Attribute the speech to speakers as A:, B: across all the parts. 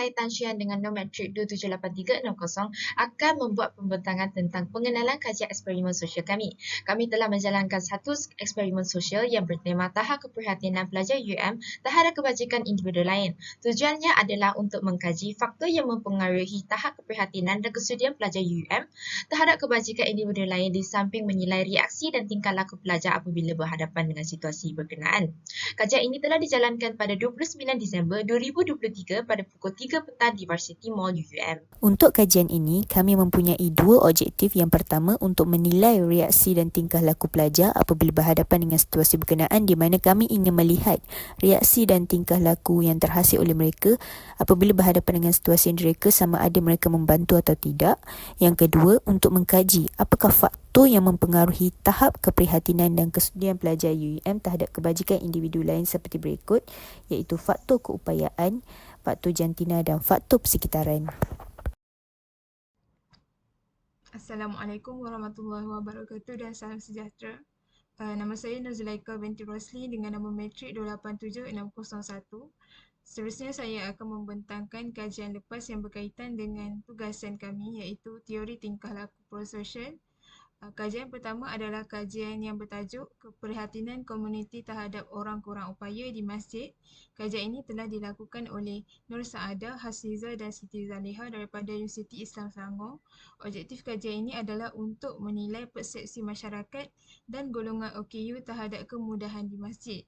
A: Berkaitan Syian dengan Normetrik 278-360 akan membuat pembentangan tentang pengenalan kajian eksperimen sosial kami. Kami telah menjalankan satu eksperimen sosial yang bertema tahap keprihatinan pelajar UM terhadap kebajikan individu lain. Tujuannya adalah untuk mengkaji faktor yang mempengaruhi tahap keprihatinan dan kesudian pelajar UM terhadap kebajikan individu lain di samping menilai reaksi dan tingkah laku pelajar apabila berhadapan dengan situasi berkenaan. Kajian ini telah dijalankan pada 29 Disember 2023 pada pukul 3 petang di Varsity Mall UM.
B: Untuk kajian ini, kami mempunyai dua objektif. Yang pertama, untuk menilai reaksi dan tingkah laku pelajar apabila berhadapan dengan situasi berkenaan, di mana kami ingin melihat reaksi dan tingkah laku yang terhasil oleh mereka apabila berhadapan dengan situasi yang direka, sama ada mereka membantu atau tidak. Yang kedua, untuk mengkaji apakah faktor yang mempengaruhi tahap keprihatinan dan kesudian pelajar UM terhadap kebajikan individu lain seperti berikut, iaitu faktor keupayaan, faktor jantina dan faktor persekitaran.
C: Assalamualaikum warahmatullahi wabarakatuh dan salam sejahtera. Nama saya Nazulaika binti Rosli dengan nama metrik 287601. Seterusnya saya akan membentangkan kajian lepas yang berkaitan dengan tugasan kami, iaitu teori tingkah laku prososial. Kajian pertama adalah kajian yang bertajuk Keprihatinan Komuniti Terhadap Orang Kurang Upaya di Masjid. Kajian ini telah dilakukan oleh Nur Saadah, Hasliza dan Siti Zaliha daripada Universiti Islam Selangor. Objektif kajian ini adalah untuk menilai persepsi masyarakat dan golongan OKU terhadap kemudahan di masjid.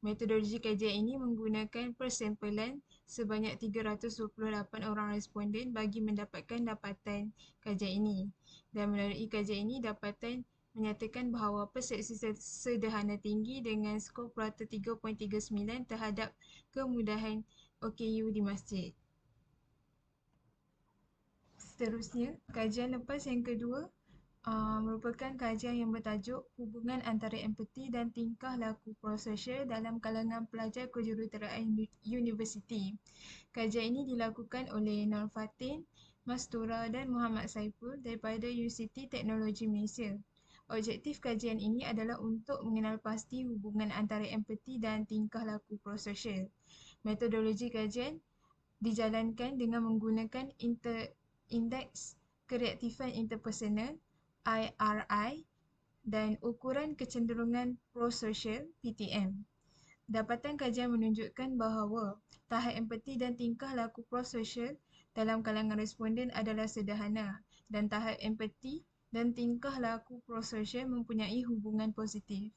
C: Metodologi kajian ini menggunakan persempelan sebanyak 328 orang responden bagi mendapatkan dapatan kajian ini. Dan melalui kajian ini, dapatan menyatakan bahawa persepsi sederhana tinggi dengan skor purata 3.39 terhadap kemudahan OKU di masjid. Seterusnya, kajian lepas yang kedua merupakan kajian yang bertajuk hubungan antara empati dan tingkah laku prososial dalam kalangan pelajar kejuruteraan universiti. Kajian ini dilakukan oleh Nur Fatin, Mastura dan Muhammad Saiful daripada Universiti Teknologi Malaysia. Objektif kajian ini adalah untuk mengenal pasti hubungan antara empati dan tingkah laku prososial. Metodologi kajian dijalankan dengan menggunakan Indeks Kereaktifan Interpersonal IRI dan Ukuran Kecenderungan Prososial PTM. Dapatan kajian menunjukkan bahawa tahap empati dan tingkah laku prososial dalam kalangan responden adalah sederhana dan tahap empati dan tingkah laku prososial mempunyai hubungan positif.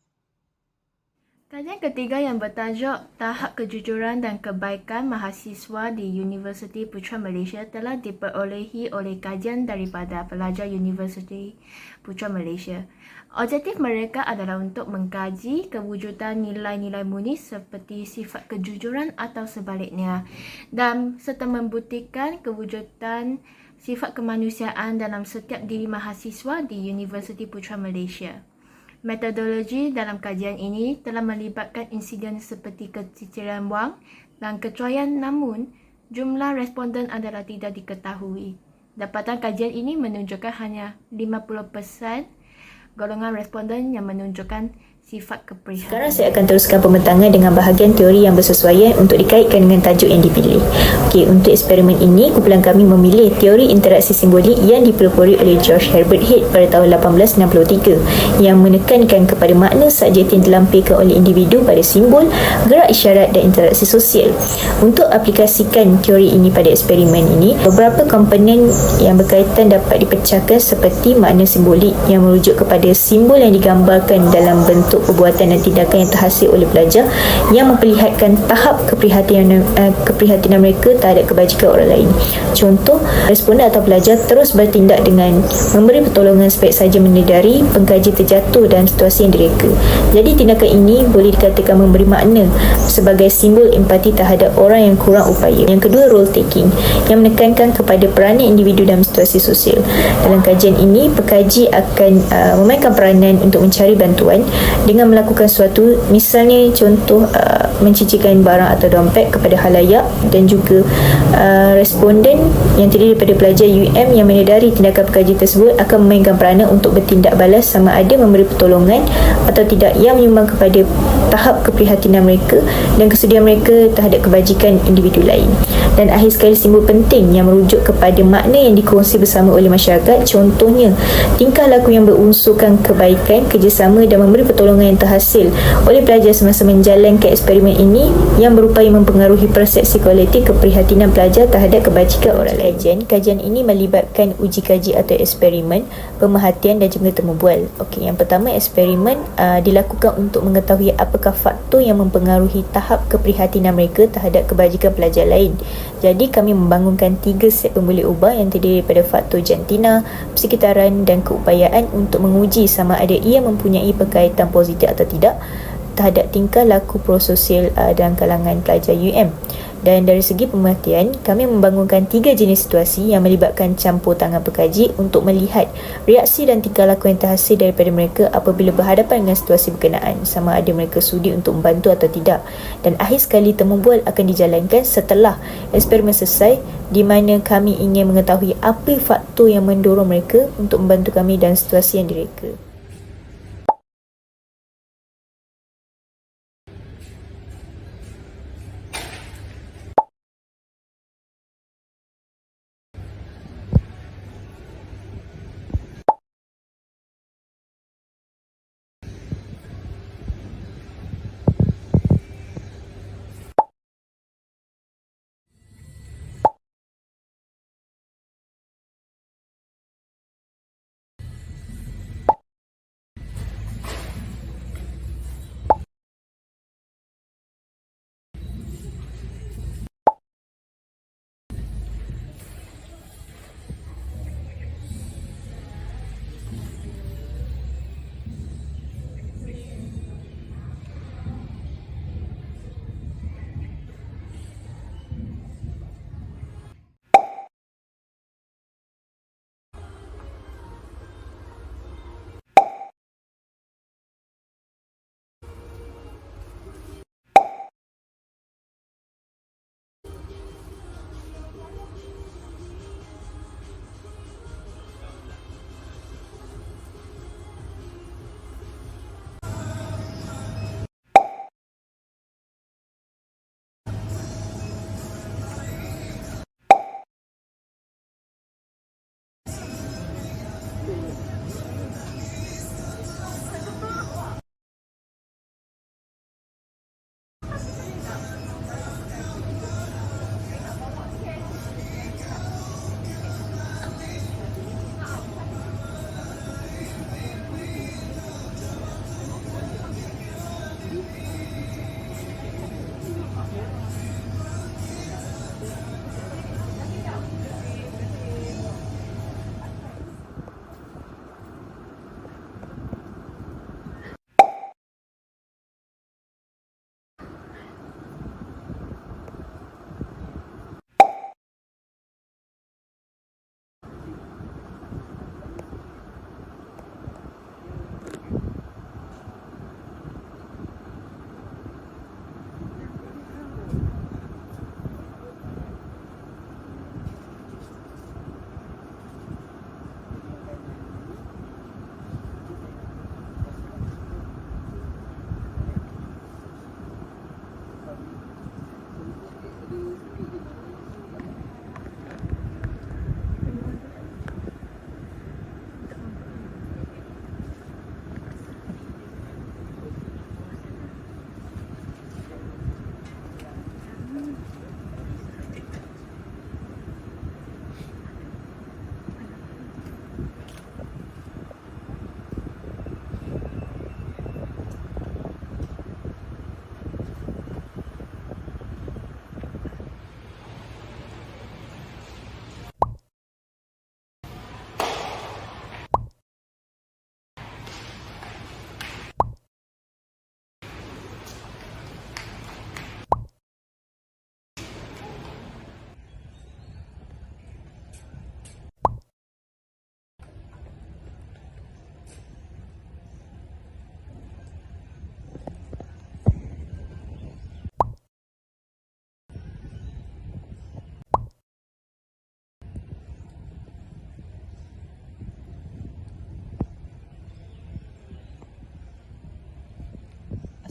D: Kajian ketiga yang bertajuk Tahap Kejujuran dan Kebaikan Mahasiswa di Universiti Putra Malaysia telah diperolehi oleh kajian daripada pelajar Universiti Putra Malaysia. Objektif mereka adalah untuk mengkaji kewujudan nilai-nilai murni seperti sifat kejujuran atau sebaliknya dan serta membuktikan kewujudan sifat kemanusiaan dalam setiap diri mahasiswa di Universiti Putra Malaysia. Metodologi dalam kajian ini telah melibatkan insiden seperti keciciran wang dan kecuaian, namun jumlah responden adalah tidak diketahui. Dapatan kajian ini menunjukkan hanya 50% golongan responden yang menunjukkan sifat keprihatinan.
B: Sekarang saya akan teruskan pembentangan dengan bahagian teori yang bersesuaian untuk dikaitkan dengan tajuk yang dipilih. Okey, untuk eksperimen ini, kumpulan kami memilih teori interaksi simbolik yang dipelopori oleh George Herbert Head pada tahun 1863 yang menekankan kepada makna subjektif yang dilampirkan oleh individu pada simbol, gerak isyarat dan interaksi sosial. Untuk aplikasikan teori ini pada eksperimen ini, beberapa komponen yang berkaitan dapat dipecahkan seperti makna simbolik yang merujuk kepada simbol yang digambarkan dalam bentuk perbuatan dan tindakan yang terhasil oleh pelajar yang memperlihatkan tahap keprihatinan mereka terhadap kebajikan orang lain. Contoh, responden atau pelajar terus bertindak dengan memberi pertolongan sebaik saja menyedari pengkaji terjatuh dalam situasi yang direka. Jadi tindakan ini boleh dikatakan memberi makna sebagai simbol empati terhadap orang yang kurang upaya. Yang kedua, role taking yang menekankan kepada peranan individu dalam situasi sosial. Dalam kajian ini, pekaji akan memainkan peranan untuk mencari bantuan dengan melakukan sesuatu, misalnya contoh mencicikan barang atau dompet kepada khalayak, dan juga responden yang terdiri daripada pelajar UM yang menyedari tindakan pekaji tersebut akan memainkan peranan untuk bertindak balas sama ada memberi pertolongan atau tidak yang menyumbang kepada tahap keprihatinan mereka dan kesudian mereka terhadap kebajikan individu lain. Dan akhir sekali, simbol penting yang merujuk kepada makna yang dikongsi bersama oleh masyarakat, contohnya tingkah laku yang berunsurkan kebaikan, kerjasama dan memberi pertolongan yang terhasil oleh pelajar semasa menjalankan eksperimen ini yang berupaya mempengaruhi persepsi kolektif keprihatinan pelajar terhadap kebajikan orang lain. Kajian ini melibatkan uji kaji atau eksperimen, pemerhatian dan juga temu bual. Okey, yang pertama, eksperimen dilakukan untuk mengetahui apakah faktor yang mempengaruhi tahap keprihatinan mereka terhadap kebajikan pelajar lain. Jadi kami membangunkan 3 set pemboleh ubah yang terdiri daripada faktor jantina, persekitaran dan keupayaan untuk menguji sama ada ia mempunyai berkaitan positif atau tidak terhadap tingkah laku prososial dalam kalangan pelajar UM. Dan dari segi pemerhatian, kami membangunkan 3 jenis situasi yang melibatkan campur tangan pekaji untuk melihat reaksi dan tingkah laku yang terhasil daripada mereka apabila berhadapan dengan situasi berkenaan, sama ada mereka sudi untuk membantu atau tidak. Dan akhir sekali, temu bual akan dijalankan setelah eksperimen selesai, di mana kami ingin mengetahui apa faktor yang mendorong mereka untuk membantu kami dalam situasi yang direka.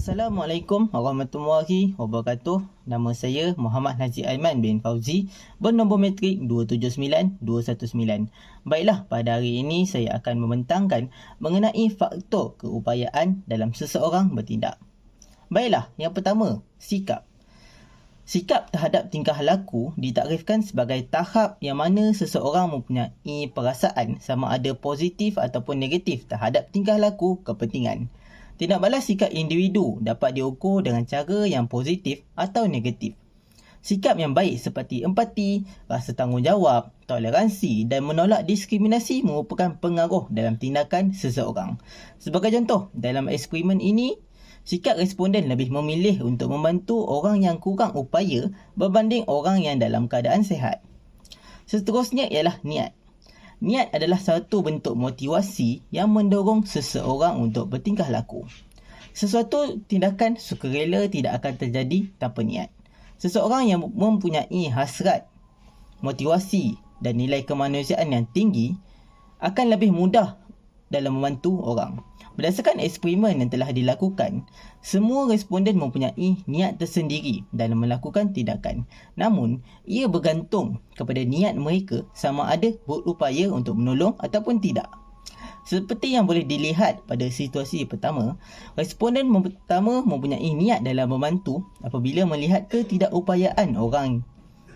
E: Assalamualaikum warahmatullahi wabarakatuh. Nama saya Muhammad Nazir Aiman bin Fauzi, bernombor metrik 279219. Baiklah, pada hari ini saya akan membentangkan mengenai faktor keupayaan dalam seseorang bertindak. Baiklah, yang pertama, sikap. Sikap terhadap tingkah laku ditaktifkan sebagai tahap yang mana seseorang mempunyai perasaan sama ada positif ataupun negatif terhadap tingkah laku kepentingan. Tindak balas sikap individu dapat diukur dengan cara yang positif atau negatif. Sikap yang baik seperti empati, rasa tanggungjawab, toleransi dan menolak diskriminasi merupakan pengaruh dalam tindakan seseorang. Sebagai contoh, dalam eksperimen ini, sikap responden lebih memilih untuk membantu orang yang kurang upaya berbanding orang yang dalam keadaan sihat. Seterusnya ialah niat. Niat adalah satu bentuk motivasi yang mendorong seseorang untuk bertingkah laku. Sesuatu tindakan sukarela tidak akan terjadi tanpa niat. Seseorang yang mempunyai hasrat, motivasi dan nilai kemanusiaan yang tinggi akan lebih mudah dalam membantu orang. Berdasarkan eksperimen yang telah dilakukan, semua responden mempunyai niat tersendiri dalam melakukan tindakan. Namun, ia bergantung kepada niat mereka sama ada berupaya untuk menolong ataupun tidak. Seperti yang boleh dilihat pada situasi pertama, responden pertama mempunyai niat dalam membantu apabila melihat ketidakupayaan orang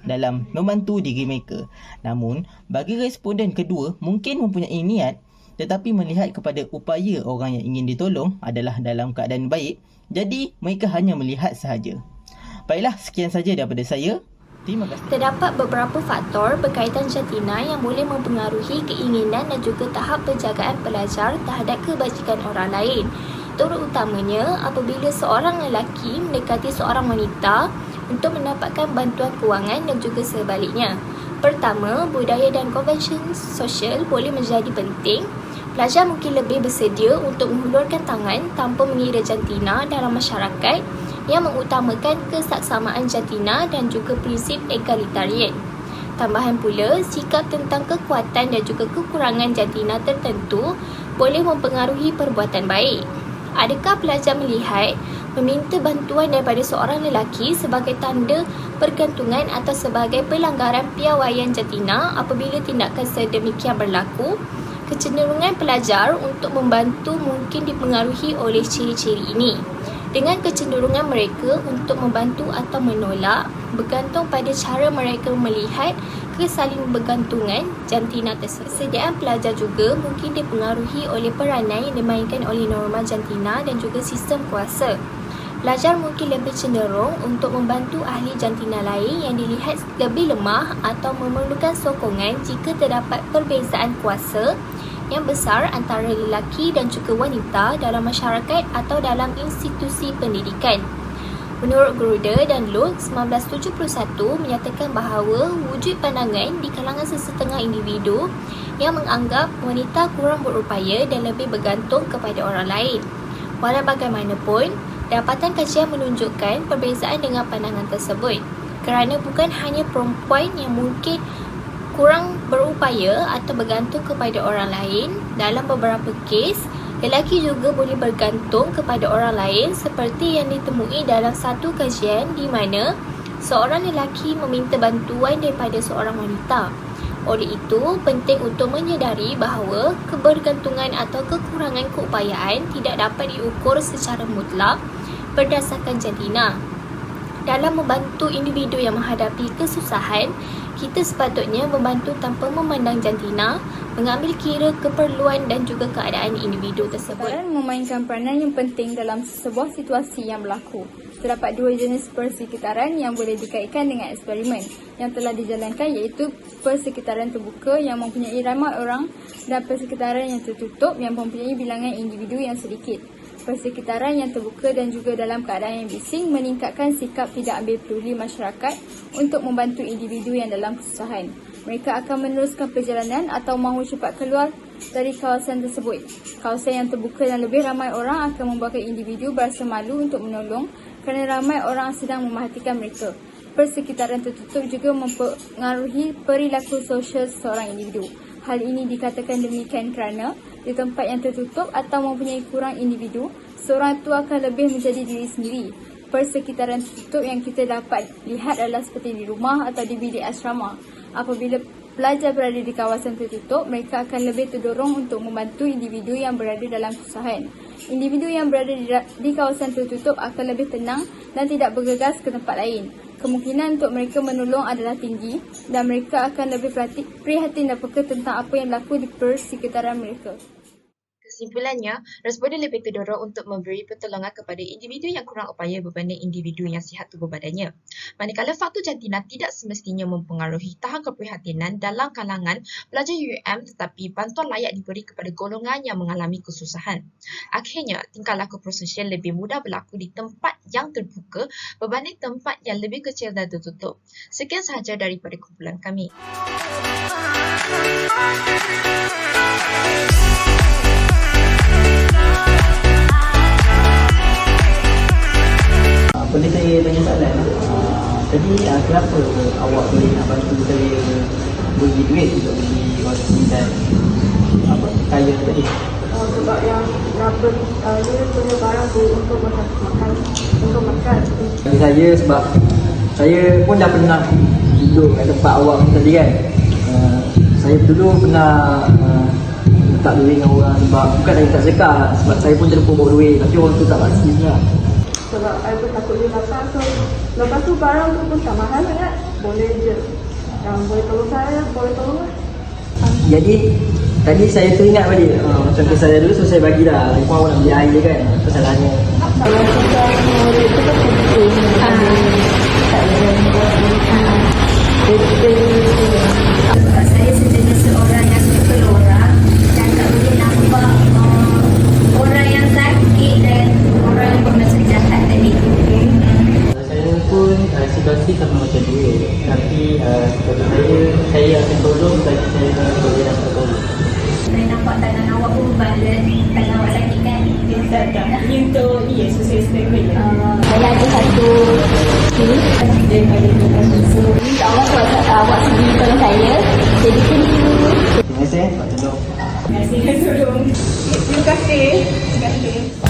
E: dalam membantu diri mereka. Namun, bagi responden kedua mungkin mempunyai niat tetapi melihat kepada upaya orang yang ingin ditolong adalah dalam keadaan baik, jadi mereka hanya melihat sahaja. Baiklah, sekian saja daripada saya. Terima kasih.
D: Terdapat beberapa faktor berkaitan jantina yang boleh mempengaruhi keinginan dan juga tahap penjagaan pelajar terhadap kebajikan orang lain. Terutamanya apabila seorang lelaki mendekati seorang wanita untuk mendapatkan bantuan kewangan dan juga sebaliknya. Pertama, budaya dan konvensyen sosial boleh menjadi penting. Pelajar mungkin lebih bersedia untuk menghulurkan tangan tanpa mengira jantina dalam masyarakat yang mengutamakan kesaksamaan jantina dan juga prinsip egalitarian. Tambahan pula, sikap tentang kekuatan dan juga kekurangan jantina tertentu boleh mempengaruhi perbuatan baik. Adakah pelajar melihat meminta bantuan daripada seorang lelaki sebagai tanda pergantungan atau sebagai pelanggaran piawaian jantina apabila tindakan sedemikian berlaku? Kecenderungan pelajar untuk membantu mungkin dipengaruhi oleh ciri-ciri ini. Dengan kecenderungan mereka untuk membantu atau menolak bergantung pada cara mereka melihat kesaling bergantungan jantina tersebut. Kesediaan pelajar juga mungkin dipengaruhi oleh peranan yang dimainkan oleh norma jantina dan juga sistem kuasa. Pelajar mungkin lebih cenderung untuk membantu ahli jantina lain yang dilihat lebih lemah atau memerlukan sokongan jika terdapat perbezaan kuasa yang besar antara lelaki dan juga wanita dalam masyarakat atau dalam institusi pendidikan. Menurut Gruder dan Luke, 1971 menyatakan bahawa wujud pandangan di kalangan sesetengah individu yang menganggap wanita kurang berupaya dan lebih bergantung kepada orang lain. Walau bagaimanapun, dapatan kajian menunjukkan perbezaan dengan pandangan tersebut kerana bukan hanya perempuan yang mungkin kurang berupaya atau bergantung kepada orang lain. Dalam beberapa kes, lelaki juga boleh bergantung kepada orang lain seperti yang ditemui dalam satu kajian di mana seorang lelaki meminta bantuan daripada seorang wanita. Oleh itu, penting untuk menyedari bahawa kebergantungan atau kekurangan keupayaan tidak dapat diukur secara mutlak berdasarkan jantina. Dalam membantu individu yang menghadapi kesusahan, kita sepatutnya membantu tanpa memandang jantina, mengambil kira keperluan dan juga keadaan individu tersebut.
F: Persekitaran memainkan peranan yang penting dalam sebuah situasi yang berlaku. Terdapat dua jenis persekitaran yang boleh dikaitkan dengan eksperimen yang telah dijalankan, iaitu persekitaran terbuka yang mempunyai ramai orang dan persekitaran yang tertutup yang mempunyai bilangan individu yang sedikit. Persekitaran yang terbuka dan juga dalam keadaan yang bising meningkatkan sikap tidak ambil peduli masyarakat untuk membantu individu yang dalam kesusahan. Mereka akan meneruskan perjalanan atau mahu cepat keluar dari kawasan tersebut. Kawasan yang terbuka dan lebih ramai orang akan membuatkan individu berasa malu untuk menolong kerana ramai orang sedang memerhatikan mereka. Persekitaran tertutup juga mempengaruhi perilaku sosial seseorang individu. Hal ini dikatakan demikian kerana di tempat yang tertutup atau mempunyai kurang individu, seorang itu akan lebih menjadi diri sendiri. Persekitaran tertutup yang kita dapat lihat adalah seperti di rumah atau di bilik asrama. Apabila pelajar berada di kawasan tertutup, mereka akan lebih terdorong untuk membantu individu yang berada dalam kesusahan. Individu yang berada di kawasan tertutup akan lebih tenang dan tidak bergegas ke tempat lain. Kemungkinan untuk mereka menolong adalah tinggi dan mereka akan lebih prihatin dan peka tentang apa yang berlaku di persekitaran mereka.
A: Kesimpulannya, responden lebih terdorong untuk memberi pertolongan kepada individu yang kurang upaya berbanding individu yang sihat tubuh badannya. Manakala faktor jantina tidak semestinya mempengaruhi tahap keprihatinan dalam kalangan pelajar UUM, tetapi bantuan layak diberi kepada golongan yang mengalami kesusahan. Akhirnya, tingkah laku prososial lebih mudah berlaku di tempat yang terbuka berbanding tempat yang lebih kecil dan tertutup. Sekian sahaja daripada kumpulan kami.
E: Boleh saya tanya soalan? Tadi kenapa awak boleh nak bantu saya bagi duit untuk beli roti dan kaya tadi?
G: Sebab yang nak beli dia punya barang tu untuk makan.
E: Bagi saya sebab saya pun dah pernah duduk kat tempat awak tadi kan. Saya dulu pernah minta duit dengan orang sebab bukan saya tak sedekah, sebab saya pun terlupa bawa duit tapi orang tu tak pasti sebenarnya.
G: Sebab saya pun takut dia datang, so lepas tu barang tu pun tak mahal sangat. Boleh je. Yang boleh tolong saya, boleh tolong lah.
E: Jadi tadi saya teringat balik macam kisah saya dulu, so saya bagilah. Lagi pun awak nak beli air je kan, kesalahannya.
G: Kalau kita murid tu kan penting. Tak
H: Sebab saya sejenis seorang yang suka orang dan tak boleh nampak orang yang sakit dan orang yang bermaksud jahat tadi.
E: Saya pun situasi sama macam dia, tapi bagi saya akan tolong bagi saya boleh dapat tolong.
H: Saya nampak tangan awak pun balet, tangan awak sakit kan?
G: tak. Untuk saya sendiri.
F: Saya ada satu Allah SWT awak sendiri tolong saya. Jadi
E: Terima kasih Pak Tolong.
G: Terima kasih.